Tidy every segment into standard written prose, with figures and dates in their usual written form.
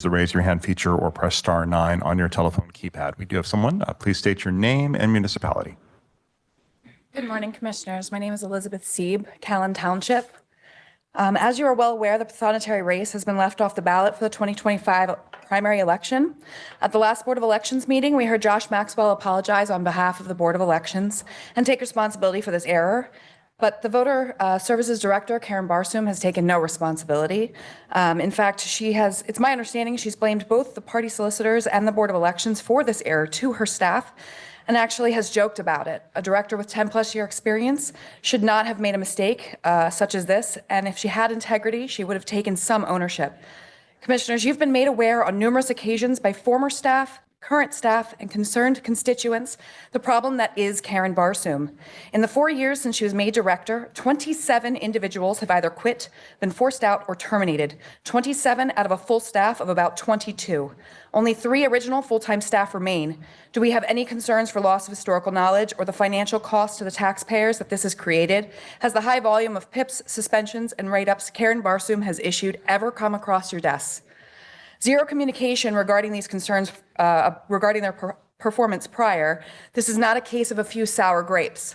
the raise your hand feature or press star 9 on your telephone keypad. We do have someone. Please state your name and municipality. Good morning, Commissioners. My name is Elizabeth Sieb, Callan Township. As you are well aware, the Blatant race has been left off the ballot for the 2025 primary election. At the last Board of Elections meeting, we heard Josh Maxwell apologize on behalf of the Board of Elections and take responsibility for this error. But the Voter Services Director, Karen Barsoum, has taken no responsibility. In fact, it's my understanding she's blamed both the party solicitors and the Board of Elections for this error to her staff, and actually has joked about it. A director with 10+ year experience should not have made a mistake such as this, and if she had integrity, she would have taken some ownership. Commissioners, you've been made aware on numerous occasions by former staff, current staff, and concerned constituents the problem that is Karen Barsoum. In the 4 years since she was made director, 27 individuals have either quit, been forced out, or terminated. 27 out of a full staff of about 22. Only 3 original full-time staff remain. Do we have any concerns for loss of historical knowledge or the financial cost to the taxpayers that this has created? Has the high volume of PIPs, suspensions, and write-ups Karen Barsoum has issued ever come across your desks? Zero communication regarding these concerns regarding their performance prior. This is not a case of a few sour grapes.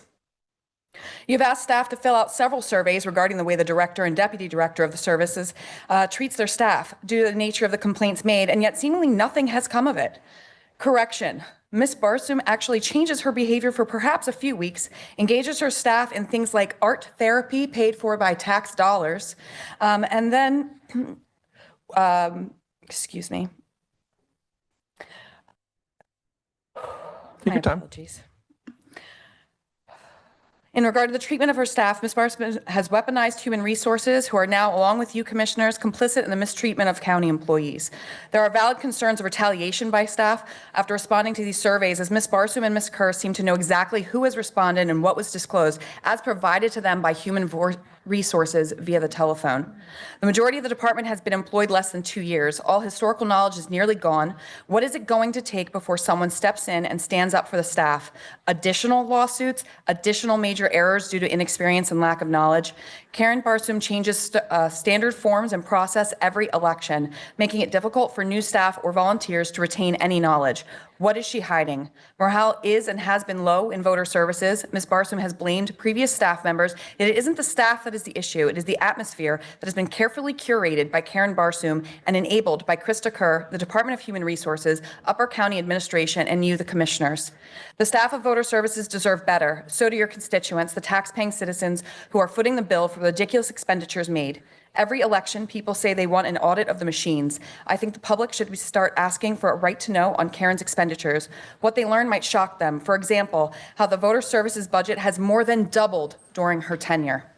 You've asked staff to fill out several surveys regarding the way the director and deputy director of the services treats their staff due to the nature of the complaints made, and yet seemingly nothing has come of it. Correction. Ms. Barsoum actually changes her behavior for perhaps a few weeks, engages her staff in things like art therapy paid for by tax dollars, and then excuse me. Take your time. Apologies. In regard to the treatment of her staff, Ms. Barsoum has weaponized human resources who are now, along with you commissioners, complicit in the mistreatment of county employees. There are valid concerns of retaliation by staff after responding to these surveys, as Ms. Barsoum and Ms. Kerr seem to know exactly who has responded and what was disclosed as provided to them by human resources via the telephone. The majority of the department has been employed less than 2 years. All historical knowledge is nearly gone. What is it going to take before someone steps in and stands up for the staff? Additional lawsuits, additional major errors due to inexperience and lack of knowledge. Karen Barsoum changes standard forms and process every election, making it difficult for new staff or volunteers to retain any knowledge. What is she hiding? Morale is and has been low in voter services. Ms. Barsoum has blamed previous staff members. It isn't the staff that is the issue. It is the atmosphere that has been carefully curated by Karen Barsoum and enabled by Krista Kerr, the Department of Human Resources, Upper County Administration, and you, the commissioners. The staff of voter services deserve better. So do your constituents, the tax-paying citizens who are footing the bill for the ridiculous expenditures made. Every election, people say they want an audit of the machines. I think the public should start asking for a right to know on Karen's expenditures. What they learn might shock them. For example, how the voter services budget has more than doubled during her tenure.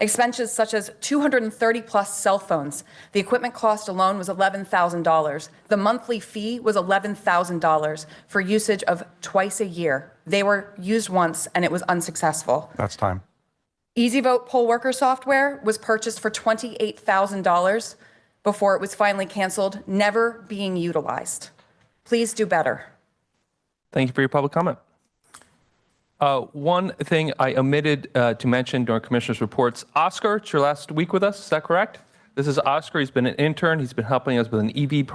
Expenses such as 230+ cell phones. The equipment cost alone was $11,000. The monthly fee was $11,000 for usage of twice a year. They were used once and it was unsuccessful. That's time. EasyVote poll worker software was purchased for $28,000 before it was finally canceled, never being utilized. Please do better. Thank you for your public comment. One thing I omitted to mention during Commissioner's reports, Oscar, it's your last week with us, is that correct? This is Oscar. He's been an intern. He's been helping us with an EV